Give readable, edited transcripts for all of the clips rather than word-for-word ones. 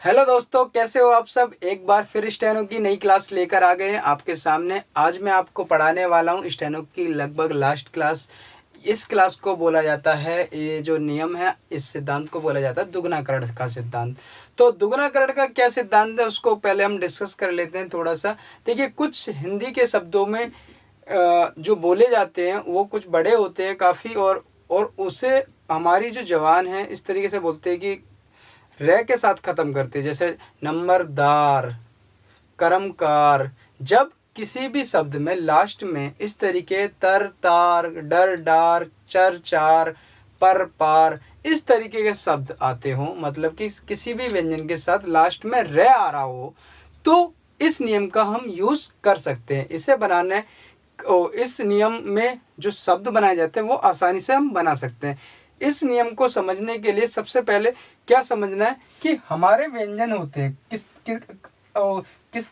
Hello दोस्तों, कैसे हो आप सब। एक बार फिर स्टेनो की नई क्लास लेकर आ गए हैं आपके सामने। आज मैं आपको पढ़ाने वाला हूं स्टेनो की लगभग लास्ट क्लास। इस क्लास को बोला जाता है, ये जो नियम है इस सिद्धांत को बोला जाता है दुगुनाकरण का सिद्धांत। तो दुगुनाकरण का क्या सिद्धांत है उसको पहले हम डिस्कस कर लेते हैं थोड़ा सा। देखिए, कुछ हिंदी के शब्दों में जो बोले जाते हैं वो कुछ बड़े होते हैं काफ़ी, और उसे हमारी जो जवान है इस तरीके से बोलते हैं कि रे के साथ ख़त्म करते हैं। जैसे नंबरदार, कर्मकार। जब किसी भी शब्द में लास्ट में इस तरीके तर तार, डर डार, चर चार, पर पार इस तरीके के शब्द आते हों, मतलब कि किसी भी व्यंजन के साथ लास्ट में रे आ रहा हो, तो इस नियम का हम यूज़ कर सकते हैं। इसे बनाने इस नियम में जो शब्द बनाए जाते हैं वो आसानी से हम बना सकते हैं। इस नियम को समझने के लिए सबसे पहले क्या समझना है कि हमारे व्यंजन होते हैं किस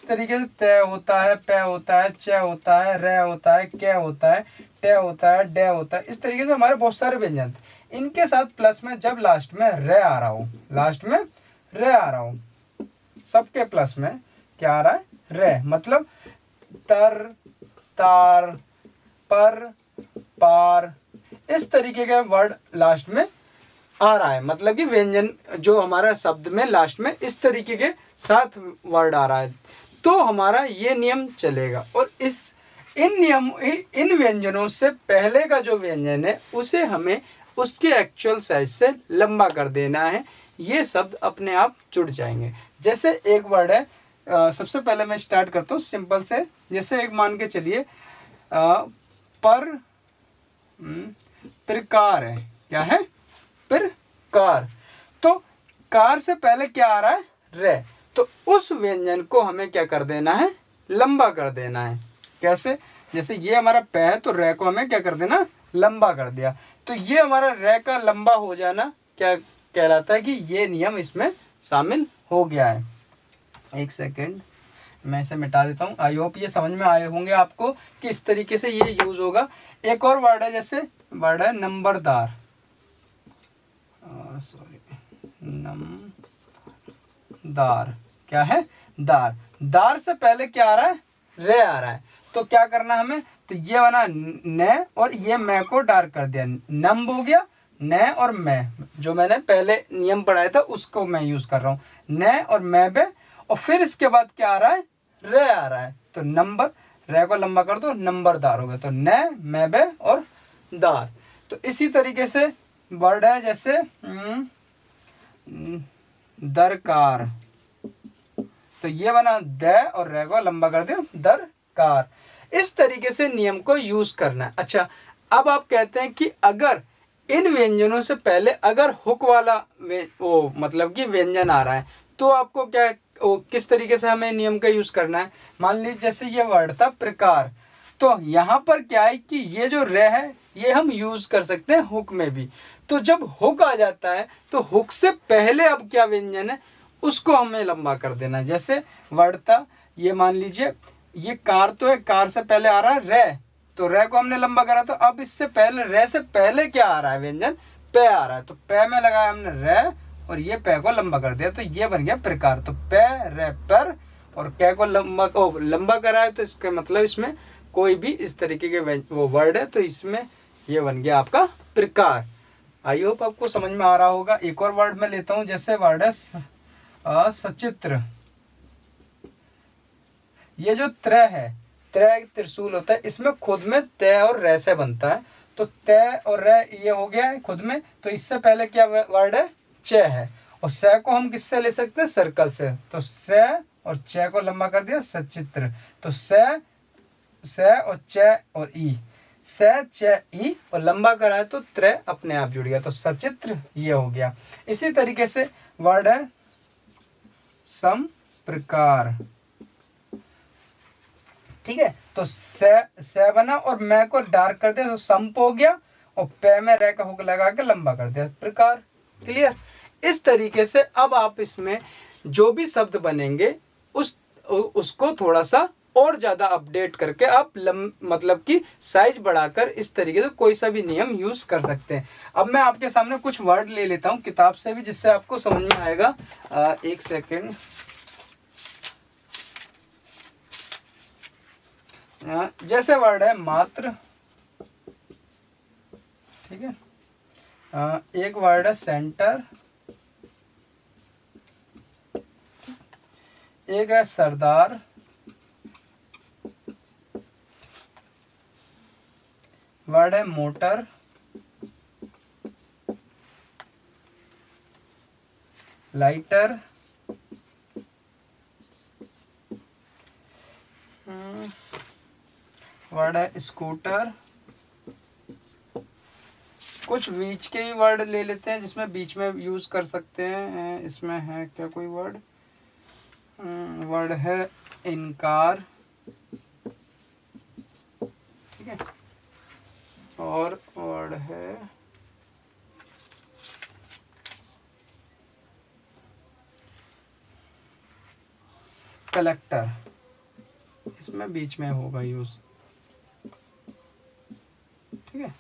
तरीके से। तय होता है, पे होता है, च होता है, रे होता है, के होता है, टे होता है, डे होता है। इस तरीके से हमारे बहुत सारे व्यंजन, इनके साथ प्लस में जब लास्ट में रे आ रहा हो, लास्ट में रे आ रहा हो, सबके प्लस में क्या आ रहा है, रे। मतलब तर, तार, पर, पार इस तरीके का वर्ड लास्ट में आ रहा है। मतलब कि व्यंजन जो हमारा शब्द में लास्ट में इस तरीके के साथ वर्ड आ रहा है, तो हमारा ये नियम चलेगा। और इन व्यंजनों से पहले का जो व्यंजन है उसे हमें उसके एक्चुअल साइज से लंबा कर देना है। ये शब्द अपने आप जुड़ जाएंगे। जैसे एक वर्ड है, सबसे पहले मैं स्टार्ट करता हूँ सिंपल से। जैसे एक मान के चलिए प्रकार है। क्या है? प्रकार। तो कार से पहले क्या आ रहा है, रे। तो उस व्यंजन को हमें क्या कर देना है, लंबा कर देना है। कैसे? जैसे ये हमारा पे है तो रे को हमें क्या कर देना, लंबा कर दिया। तो ये हमारा रे का लंबा हो जाना क्या कहलाता है कि ये नियम इसमें शामिल हो गया है। एक सेकेंड, मैं इसे मिटा देता हूँ। आई होप ये समझ में आए होंगे आपको कि इस तरीके से ये यूज होगा। एक और वर्ड है, जैसे वर्ड है नंबरदार। नंबरदार। क्या है? दार। दार से पहले क्या आ रहा है, रे आ रहा है। तो क्या करना हमें, तो ये बना न और ये मैं को डार्क कर दिया, नम्ब हो गया। न और मैं, जो मैंने पहले नियम पढ़ाया था उसको मैं यूज कर रहा हूँ। न और मैं बे, और फिर इसके बाद क्या आ रहा है, रे आ रहा है। तो नंबर, रे को लंबा कर दो, नंबरदार हो गया। तो न, मैं बे और दार। तो इसी तरीके से वर्ड है जैसे दरकार। तो ये बना द और रे को लंबा कर दिया, दरकार। इस तरीके से नियम को यूज करना है। अच्छा, अब आप कहते हैं कि अगर इन व्यंजनों से पहले अगर हुक वाला वो मतलब कि व्यंजन आ रहा है, तो आपको क्या किस तरीके से हमें नियम का यूज करना है। मान लीजिए जैसे ये वर्ड था प्रकार, तो यहाँ पर क्या है कि ये जो रे है ये हम यूज कर सकते हैं हुक में भी। तो जब हुक आ जाता है तो हुक से पहले अब क्या व्यंजन है उसको हमें लंबा कर देना है। जैसे वर्ड था, ये मान लीजिए ये कार, तो है, कार से पहले आ रहा है रे, तो रे को हमने लंबा करा। तो अब इससे पहले, रे से पहले क्या आ रहा है व्यंजन, पे आ रहा है। तो पे में लगाया हमने रे और ये पे को लंबा कर दिया, तो ये बन गया प्रकार। तो पे, रे, पर और के को लंबा करा है, तो इसका मतलब इसमें कोई भी इस तरीके के वो वर्ड है, तो इसमें ये बन गया आपका प्रकार। आई होप आपको समझ में आ रहा होगा। एक और वर्ड में लेता हूँ, जैसे वर्ड है सचित्र। ये जो त्रय है, त्रय त्रिशूल होता है, इसमें खुद में तय और रे से बनता है। तो तय और रे ये हो गया है खुद में। तो इससे पहले क्या वर्ड है, च है। और स को हम किससे ले सकते हैं, सर्कल से। तो स और च को लंबा कर दिया, सचित्र। तो स और च और ई, स च ई और लंबा करा है तो त्रय अपने आप जुड़ गया, तो सचित्र ये हो गया। इसी तरीके से वर्ड है सम प्रकार। ठीक है, तो से बना और मैं को डार्क कर दिया, तो संप हो गया। और पे में रे का हुक लगा के लंबा कर दिया, प्रकार। क्लियर? इस तरीके से अब आप इसमें जो भी शब्द बनेंगे उसको थोड़ा सा और ज़्यादा अपडेट करके आप मतलब कि साइज बढ़ाकर इस तरीके से कोई सा भी नियम यूज़ कर सकते हैं। अब मैं आपके सामने कुछ वर्ड ले लेता हूँ किताब से भी, जिससे आपको समझ में आएगा। एक सेकेंड। जैसे वर्ड है मात्र, ठीक है। एक वर्ड है सेंटर, एक है सरदार, वर्ड है मोटर, लाइटर, वर्ड है स्कूटर। कुछ बीच के ही वर्ड ले लेते हैं जिसमें बीच में यूज कर सकते हैं। इसमें है क्या कोई वर्ड? वर्ड है इनकार, ठीक है। और वर्ड है कलेक्टर, इसमें बीच में होगा यूज, ठीक है।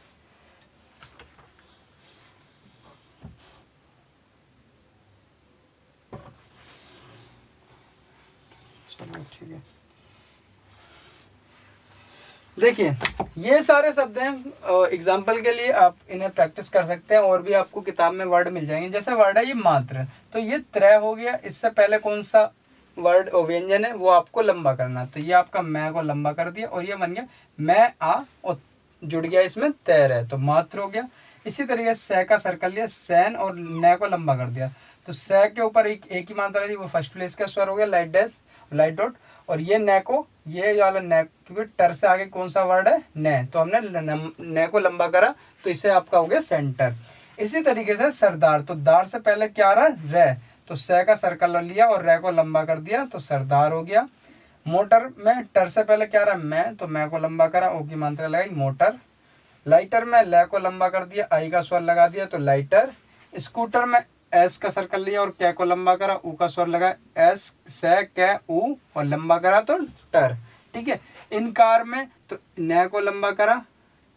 चलो ठीक है। देखिए ये सारे शब्द हैं, एग्जाम्पल के लिए आप इन्हें प्रैक्टिस कर सकते हैं, और भी आपको किताब में वर्ड मिल जाएंगे। जैसे वर्ड है ये मात्र, तो ये त्रय हो गया। इससे पहले कौन सा वर्ड व्यंजन है वो आपको लंबा करना, तो ये आपका मैं को लंबा कर दिया और ये बन गया मैं आ, और जुड़ गया इसमें तैर है, तो मात्र हो गया। इसी तरीके से स का सर्कल लिया, सैन और न को लंबा कर दिया, तो स के ऊपर एक ही मात्रा ली, वो फर्स्ट प्लेस का स्वर हो गया, लाइट डैश लाइट डॉट। और ये न को, ये वाला न, क्योंकि टर से आगे कौन सा वर्ड है न, तो हमने न को लंबा करा, तो इससे आपका हो गया सेंटर। इसी तरीके से सरदार, तो दार से पहले क्या आ रहा है रे, तो स का सर्कल लिया और रे को लंबा कर दिया, तो सरदार हो गया। मोटर में टर से पहले क्या आ रहा है मैं, तो मैं को लंबा करा, ओ की मात्रा लगाई मोटर। लाइटर में ल को लंबा कर दिया, आई का स्वर लगा दिया, तो लाइटर। स्कूटर में एस का सर्कल लिया और कै को लंबा करा, ऊ का स्वर लगा, एस से कै ऊ और लंबा करा तो टर, ठीक है। इन कार में तो न को लंबा करा,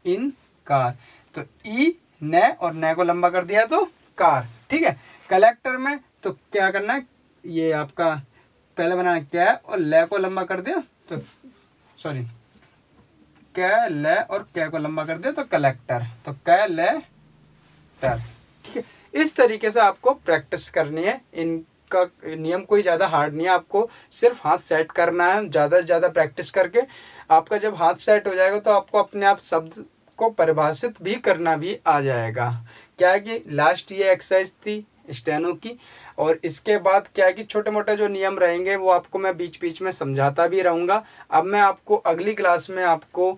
इन कार, तो ई न और न को लंबा कर दिया तो कार, ठीक है। कलेक्टर में तो क्या करना है, ये आपका पहले बनाना क्या और ल को लंबा कर दिया, तो सॉरी कै ल और कै को लंबा कर दिया, तो कलेक्टर, तो कै ल टर, ठीक है। इस तरीके से आपको प्रैक्टिस करनी है। इनका नियम कोई ज़्यादा हार्ड नहीं है, आपको सिर्फ हाथ सेट करना है। ज़्यादा से ज़्यादा प्रैक्टिस करके आपका जब हाथ सेट हो जाएगा तो आपको अपने आप शब्द को परिभाषित भी करना भी आ जाएगा। क्या है कि लास्ट ये एक्सरसाइज थी स्टेनो की, और इसके बाद क्या है कि छोटे मोटे जो नियम रहेंगे वो आपको मैं बीच बीच में समझाता भी रहूँगा। अब मैं आपको अगली क्लास में आपको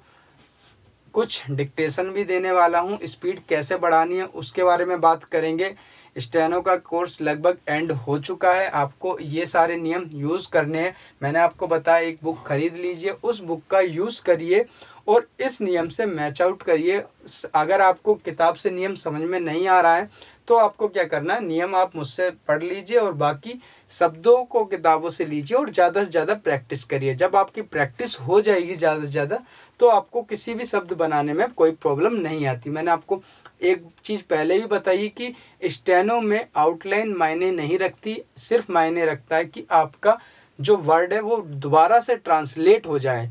कुछ डिक्टेशन भी देने वाला हूँ, स्पीड कैसे बढ़ानी है उसके बारे में बात करेंगे। स्टेनो का कोर्स लगभग एंड हो चुका है, आपको ये सारे नियम यूज़ करने हैं। मैंने आपको बताया एक बुक खरीद लीजिए, उस बुक का यूज़ करिए और इस नियम से मैच आउट करिए। अगर आपको किताब से नियम समझ में नहीं आ रहा है तो आपको क्या करना है, नियम आप मुझसे पढ़ लीजिए और बाकी शब्दों को किताबों से लीजिए और ज़्यादा से ज़्यादा प्रैक्टिस करिए। जब आपकी प्रैक्टिस हो जाएगी ज़्यादा से ज़्यादा तो आपको किसी भी शब्द बनाने में कोई प्रॉब्लम नहीं आती। मैंने आपको एक चीज़ पहले भी बताई कि स्टेनो में आउटलाइन मायने नहीं रखती, सिर्फ मायने रखता है कि आपका जो वर्ड है वो दोबारा से ट्रांसलेट हो जाए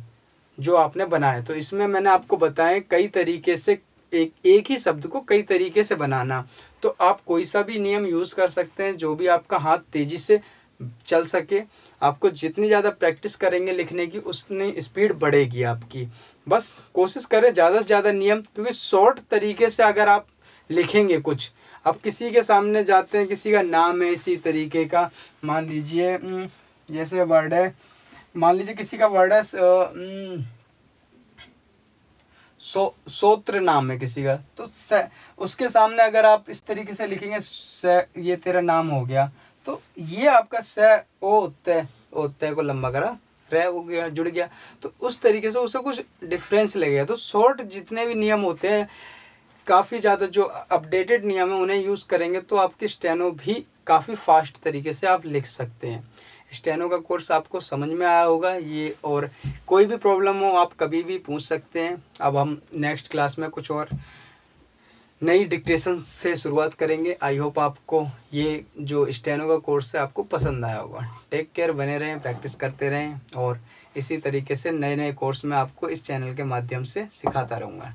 जो आपने बनाया। तो इसमें मैंने आपको बताया कई तरीके से एक ही शब्द को कई तरीके से बनाना, तो आप कोई सा भी नियम यूज़ कर सकते हैं जो भी आपका हाथ तेज़ी से चल सके। आपको जितनी ज़्यादा प्रैक्टिस करेंगे लिखने की उतनी स्पीड बढ़ेगी आपकी। बस कोशिश करें ज़्यादा से ज़्यादा नियम, क्योंकि शॉर्ट तरीके से अगर आप लिखेंगे कुछ, आप किसी के सामने जाते हैं, किसी का नाम है इसी तरीके का, मान लीजिए जैसे वर्ड है, मान लीजिए किसी का वर्ड है सोत्र नाम है किसी का, तो उसके सामने अगर आप इस तरीके से लिखेंगे ये तेरा नाम हो गया, तो ये आपका ओ तय को लंबा करा, रे हो गया जुड़ गया, तो उस तरीके से उससे कुछ डिफरेंस लगेगा। तो शॉर्ट जितने भी नियम होते हैं, काफ़ी ज़्यादा जो अपडेटेड नियम है उन्हें यूज़ करेंगे तो आपकी स्टेनो भी काफ़ी फास्ट तरीके से आप लिख सकते हैं। स्टेनो का कोर्स आपको समझ में आया होगा ये, और कोई भी प्रॉब्लम हो आप कभी भी पूछ सकते हैं। अब हम नेक्स्ट क्लास में कुछ और नई डिक्टेशन से शुरुआत करेंगे। आई होप आपको ये जो स्टेनो का कोर्स है आपको पसंद आया होगा। टेक केयर, बने रहें, प्रैक्टिस करते रहें, और इसी तरीके से नए नए कोर्स मैं आपको इस चैनल के माध्यम से सिखाता रहूँगा।